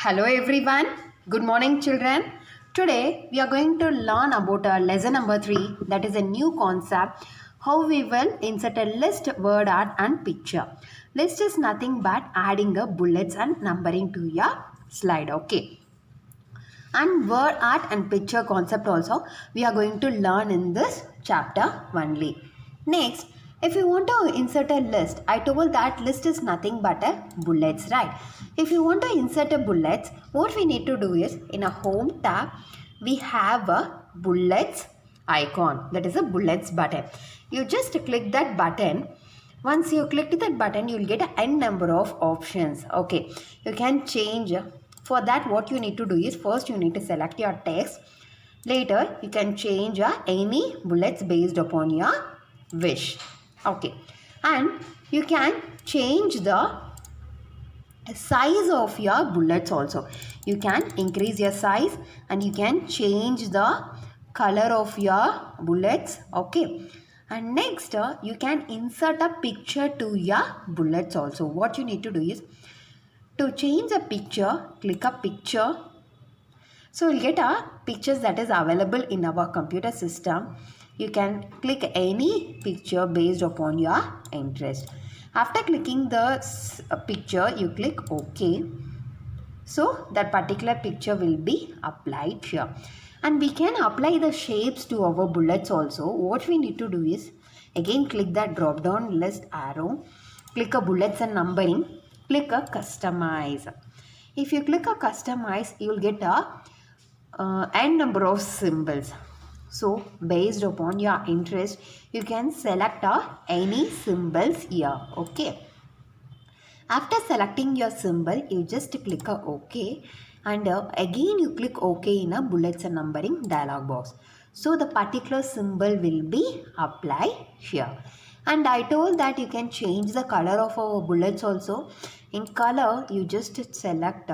Hello everyone. Good morning children. Today we are going to learn about our lesson number 3, that is a new concept, how we will insert a list, word art and picture. List is nothing but adding a bullets and numbering to your slide. Okay. And word art and picture concept also we are going to learn in this chapter only. Next, if you want to insert a list, I told that list is nothing but a bullets, right? If you want to insert a bullets, what we need to do is in a home tab, we have a bullets icon, that is a bullets button. You just click that button. Once you click that button, you will get a n number of options. Okay, you can change. For that, what you need to do is first you need to select your text. Later, you can change any bullets based upon your wish. Okay, and you can change the size of your bullets also. You can increase your size and you can change the color of your bullets. Okay, and next you can insert a picture to your bullets also. What you need to do is to change a picture, click a picture. So you'll get a pictures that is available in our computer system. You can click any picture based upon your interest. After clicking the picture, you click OK. So that particular picture will be applied here. And we can apply the shapes to our bullets also. What we need to do is again click that drop down list arrow. Click a bullets and numbering. Click a customize. If you click a customize, you will get a n number of symbols. So based upon your interest, you can select any symbols here. Okay. After selecting your symbol, you just click a OK, and again you click OK in a bullets and numbering dialog box. So the particular symbol will be applied here. And I told that you can change the color of our bullets also. In color, you just select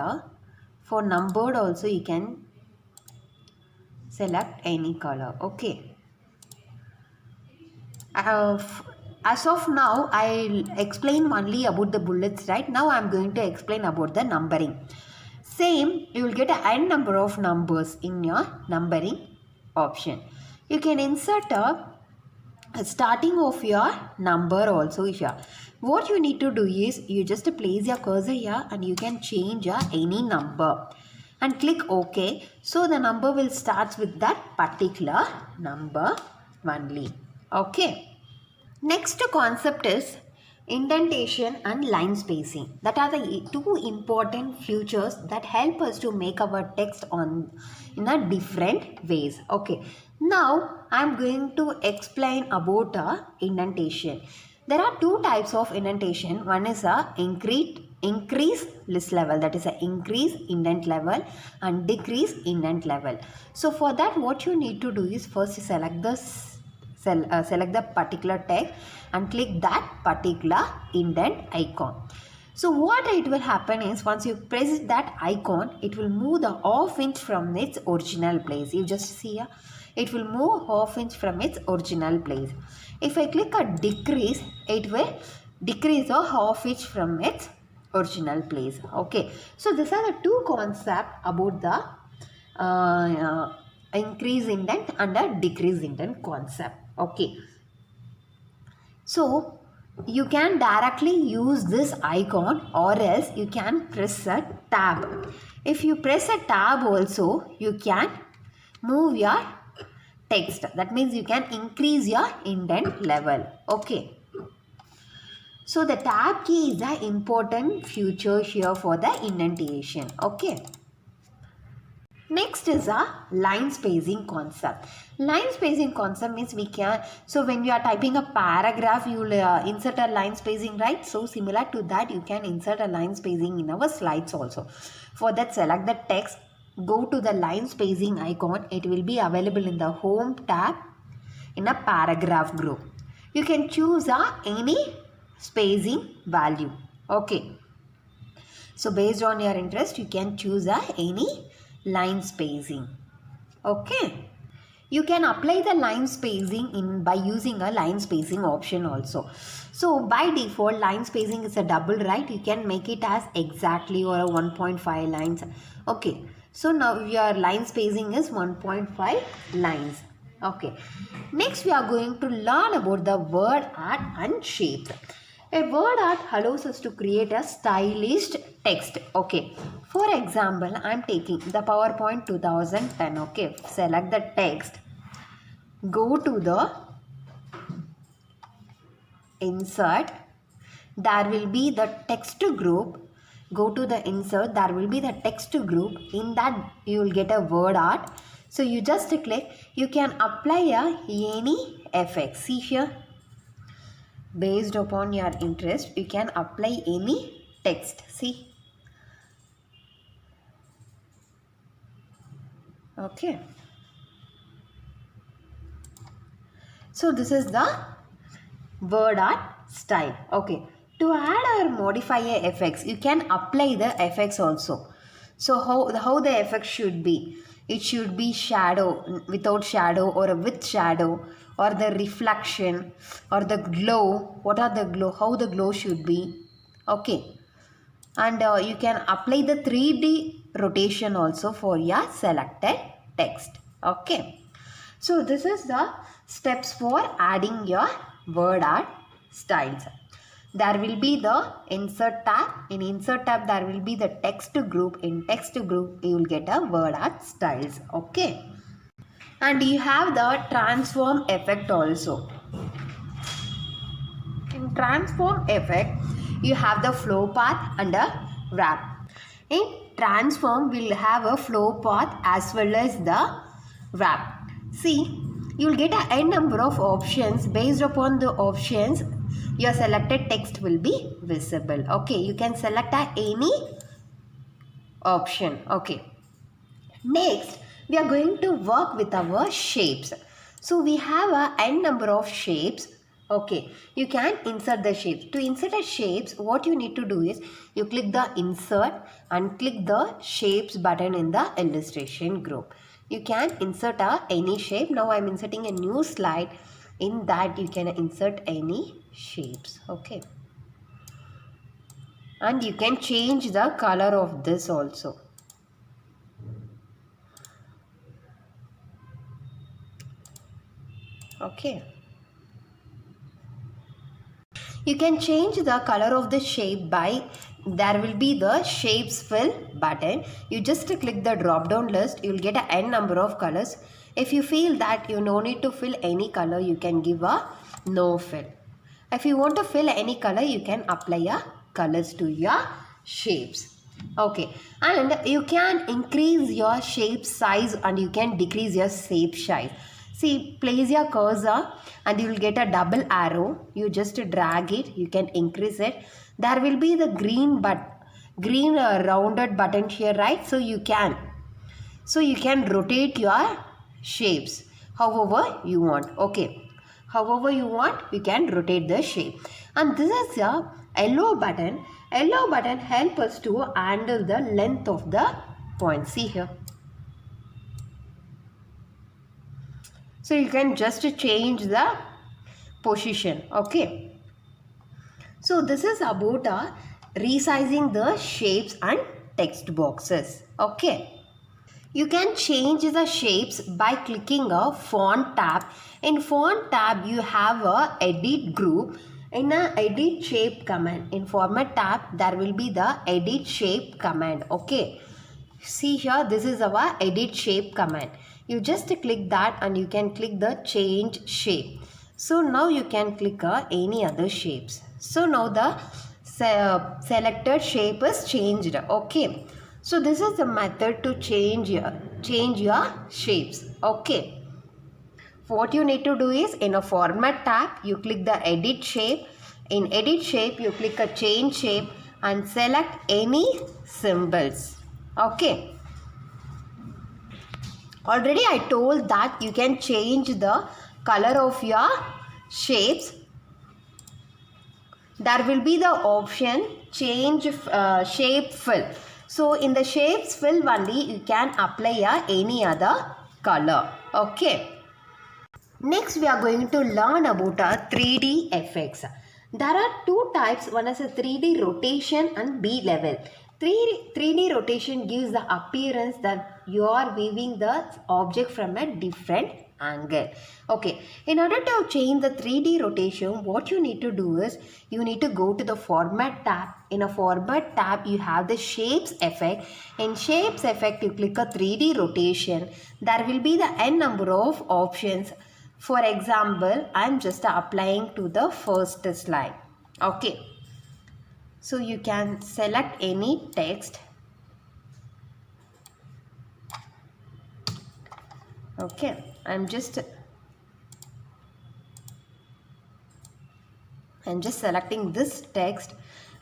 for numbered also you can select any color. Okay. As of now, I'll explain only about the bullets, right? Now I'm going to explain about the numbering. Same, you will get a n number of numbers in your numbering option. You can insert a starting of your number also here. What you need to do is you just place your cursor here and you can change any number and click OK. So the number will start with that particular number only. Okay. Next concept is indentation and line spacing. That are the two important features that help us to make our text in a different ways. Okay. Now I am going to explain about indentation. There are two types of indentation. One is a increase list level, that is a increase indent level, and decrease indent level. So for that, what you need to do is first select the select the particular text and click that particular indent icon. So what it will happen is once you press that icon, it will move the half inch from its original place. You just see here, it will move half inch from its original place. If I click a decrease, it will decrease a half inch from its original place. Okay, so these are the two concepts about the increase indent and a decrease indent concept. Okay, so you can directly use this icon or else you can press a tab. If you press a tab also, you can move your text. That means you can increase your indent level. Okay. So the tab key is the important feature here for the indentation. Okay. Next is a line spacing concept. Line spacing concept means we can, so when you are typing a paragraph, you will insert a line spacing, right? So similar to that, you can insert a line spacing in our slides also. For that, select the text, go to the line spacing icon. It will be available in the home tab in a paragraph group. You can choose any spacing value. Okay. So based on your interest, you can choose any line spacing. Okay. You can apply the line spacing by using a line spacing option also. So by default line spacing is a double, right? You can make it as exactly or a 1.5 lines. Okay, so now your line spacing is 1.5 lines. Okay, next we are going to learn about the word art and shapes. A word art allows us to create a stylish text. Okay, for example, I am taking the PowerPoint 2010. Okay, select the text, go to the insert, there will be the text group, go to the insert, there will be the text group, in that you will get a word art. So you just click, you can apply any effect. See here, based upon your interest you can apply any text. See, okay, so this is the word art style. Okay, to add or modify a effects, you can apply the effects also. So how the effect should be, it should be shadow, without shadow, or with shadow, or the reflection, or the glow. What are the glow, how the glow should be. Okay, and you can apply the 3D rotation also for your selected text. Okay, so this is the steps for adding your word art styles. There will be the insert tab. In insert tab there will be the text group. In text group you will get a word art styles. Okay, and you have the transform effect also. In transform effect you have the flow path and a wrap. In transform will have a flow path as well as the wrap. See, you will get a n number of options. Based upon the options your selected text will be visible. Okay, you can select any option. Okay, next we are going to work with our shapes. So we have a n number of shapes. Okay, you can insert the shapes. To insert a shapes, what you need to do is you click the insert and click the shapes button in the illustration group. You can insert any shape. Now I am inserting a new slide. In that you can insert any shapes. Okay, and you can change the color of this also. Okay, you can change the color of the shape by, there will be the shapes fill button. You just click the drop down list, you will get a n number of colors. If you feel that you no need to fill any color, you can give a no fill. If you want to fill any color, you can apply a colors to your shapes. Okay, and you can increase your shape size and you can decrease your shape size. See, place your cursor and you will get a double arrow. You just drag it, you can increase it. There will be the green rounded button here, right? So you can rotate your shapes however you want. Okay, however you want you can rotate the shape. And this is a yellow button. Yellow button help us to handle the length of the point. See here, so you can just change the position. Okay, so this is about resizing the shapes and text boxes. Okay, you can change the shapes by clicking a font tab. In font tab you have a edit group. In a edit shape command, in format tab there will be the edit shape command. Okay, see here, this is our edit shape command. You just click that and you can click the change shape. So now you can click any other shapes. So now the selected shape is changed. Okay, so this is the method to change your shapes. Okay, what you need to do is, in a format tab you click the edit shape. In edit shape you click a change shape and select any symbols. Okay, already I told that you can change the color of your shapes. There will be the option change shape fill. So in the shapes fill only you can apply any other color. Okay, Next, we are going to learn about 3D effects. There are two types. One is a 3D rotation and B level. 3D rotation gives the appearance that you are viewing the object from a different angle. Okay, in order to change the 3D rotation, what you need to do is you need to go to the format tab. In a format tab, you have the shapes effect. In shapes effect, you click a 3D rotation. There will be the n number of options. For example, I am just applying to the first slide. Okay. So you can select any text. Okay. I'm just selecting this text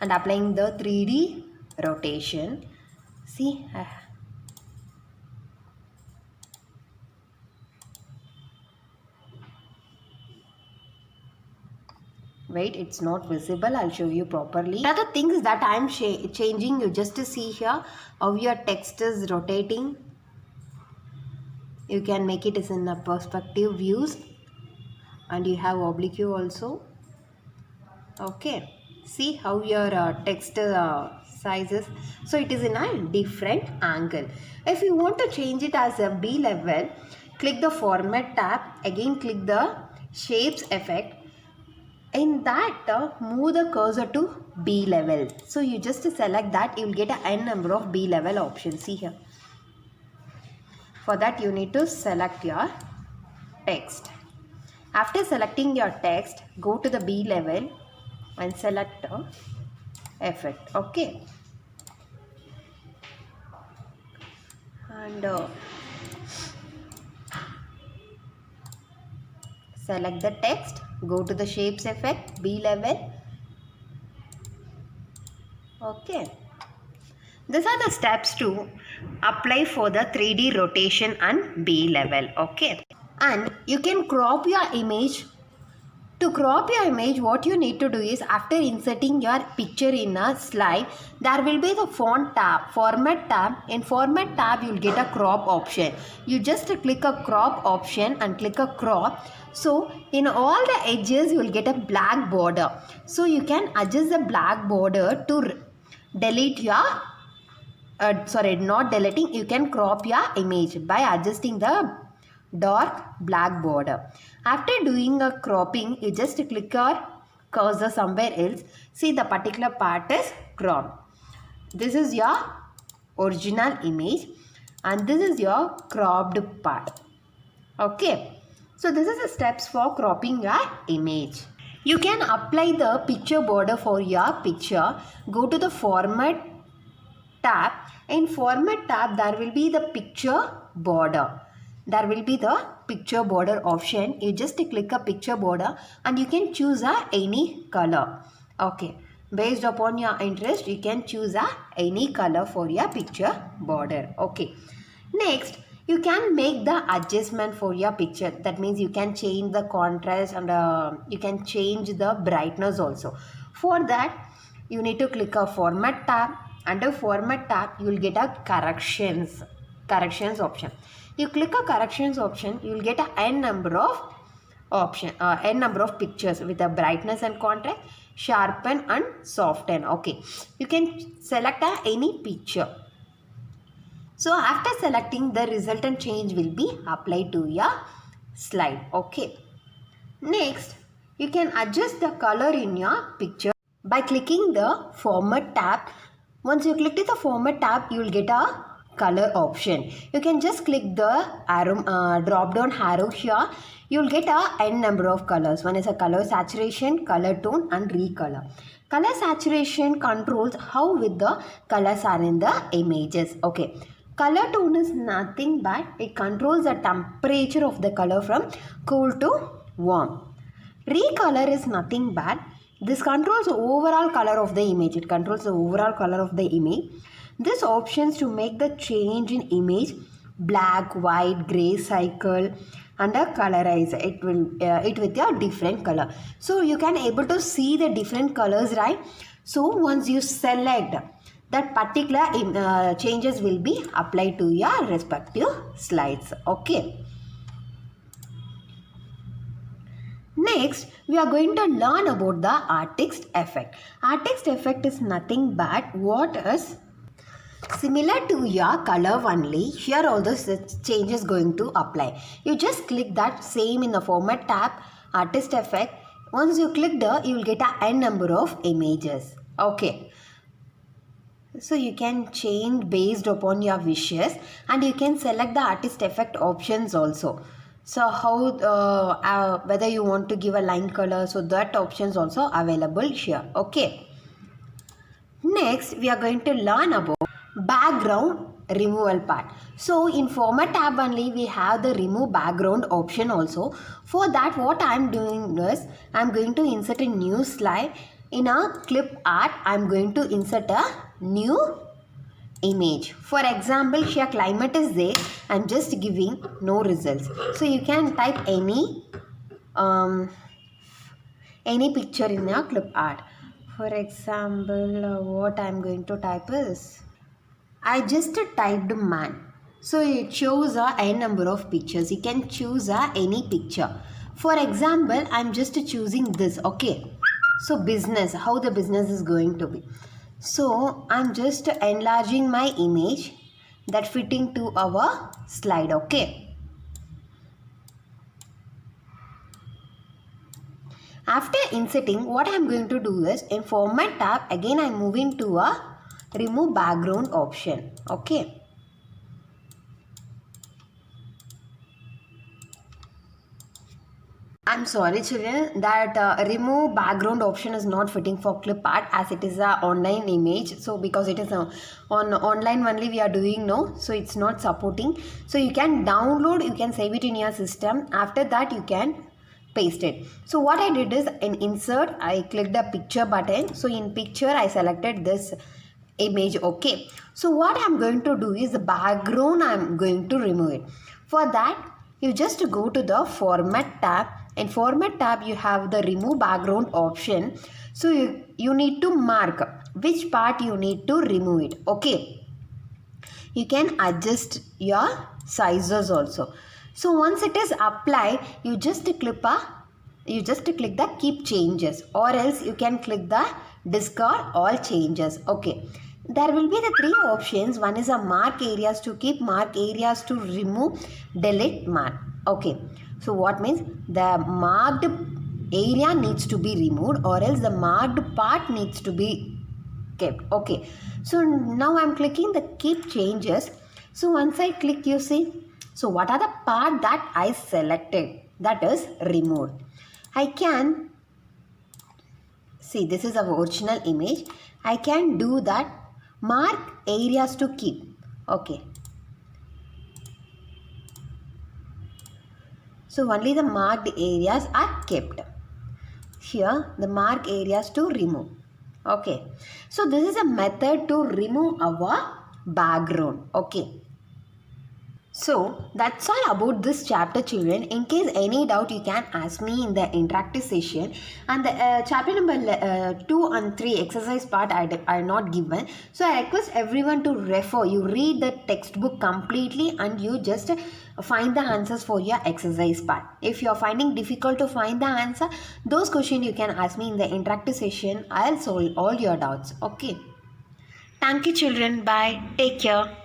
and applying the 3D rotation. See, wait, it's not visible. I'll show you properly. Other things that I'm changing, you just to see here how your text is rotating. You can make it as in the perspective views, and you have oblique also. Okay, see how your text sizes. So it is in a different angle. If you want to change it as a B level, click the format tab. Again, click the shapes effect. In that, move the cursor to B level. So you just select that, you will get a n number of B level options. See here. For that, you need to select your text. After selecting your text, go to the B level and select effect. Okay. And select the text. Go to the shapes effect, B level. Okay. These are the steps to apply for the 3D rotation and B level. Okay. And you can crop your image. To crop your image, what you need to do is after inserting your picture in a slide, there will be the font tab, format tab. In format tab, you will get a crop option. You just click a crop option and click a crop. So in all the edges, you will get a black border. So you can adjust the black border to delete your, not deleting, you can crop your image by adjusting the dark black border. After doing a cropping, you just click your cursor somewhere else. See, the particular part is cropped. This is your original image and this is your cropped part. Okay. So this is the steps for cropping your image. You can apply the picture border for your picture. Go to the format tab. In format tab, there will be the picture border. There will be the picture border option. You just click a picture border and you can choose any color. Okay. Based upon your interest, you can choose any color for your picture border. Okay. Next, you can make the adjustment for your picture. That means you can change the contrast and you can change the brightness also. For that, you need to click a format tab. Under format tab, you will get a corrections option. You click a corrections option, you will get a n number of n number of pictures with a brightness and contrast, sharpen and soften. Okay, you can select any picture. So after selecting, the resultant change will be applied to your slide. Okay. Next, you can adjust the color in your picture by clicking the format tab. Once you click the format tab, you will get a color option. You can just click the arrow, drop down arrow here. You will get a n number of colors. One is a color saturation, color tone and recolor. Color saturation controls how with the colors are in the images. Okay. Color tone is nothing but it controls the temperature of the color from cool to warm. Recolor is nothing but this controls the overall color of the image. It controls the overall color of the image. This options to make the change in image black, white, gray cycle and colorize it with a different color. So you can able to see the different colors, right? So once you select that particular changes will be applied to your respective slides. Okay. Next, we are going to learn about the artist effect. Artist effect is nothing but what is similar to your color only. Here all the change is going to apply. You just click that same in the format tab, artist effect. Once you click there, you will get a n number of images. Okay. So you can change based upon your wishes, and you can select the artist effect options also. So how whether you want to give a line color, so that options also available here. Okay. Next, we are going to learn about background removal part. So in format tab only we have the remove background option also. For that, what I am doing is I am going to insert a new slide. In a clip art, I am going to insert a new image. For example, here climate is there. I am just giving no results. So you can type any picture in your clip art. For example, what I am going to type is, I just typed man. So it shows a n number of pictures. You can choose any picture. For example, I am just choosing this. Okay. So business, how the business is going to be. So I am just enlarging my image that fitting to our slide. Okay. After inserting, what I am going to do is in format tab, again I am moving to a remove background option. Okay. I'm sorry children that remove background option is not fitting for clip art as it is a online image. So because it is on online only we are doing now, so it's not supporting. So you can download, you can save it in your system. After that you can paste it. So what I did is in insert, I clicked the picture button. So in picture I selected this image. Okay. So what I'm going to do is the background I'm going to remove it. For that, you just go to the format tab. In format tab you have the remove background option. So you need to mark which part you need to remove it. Okay. You can adjust your sizes also. So once it is applied, you just click the keep changes, or else you can click the discard all changes. Okay. There will be the three options. One is a mark areas to keep, mark areas to remove, delete, mark. Okay. So what means the marked area needs to be removed, or else the marked part needs to be kept. Okay. So now I am clicking the keep changes. So once I click, you see, so what are the part that I selected, that is removed. I can see this is our original image. I can do that mark areas to keep. Okay. So only the marked areas are kept. Here the mark areas to remove. Okay. So this is a method to remove our background. Okay. So that's all about this chapter children. In case any doubt you can ask me in the interactive session, and the chapter number 2 and 3 exercise part are not given. So I request everyone to refer, you read the textbook completely and you just find the answers for your exercise part. If you are finding difficult to find the answer, those questions you can ask me in the interactive session. I'll solve all your doubts. Okay. Thank you children. Bye. Take care.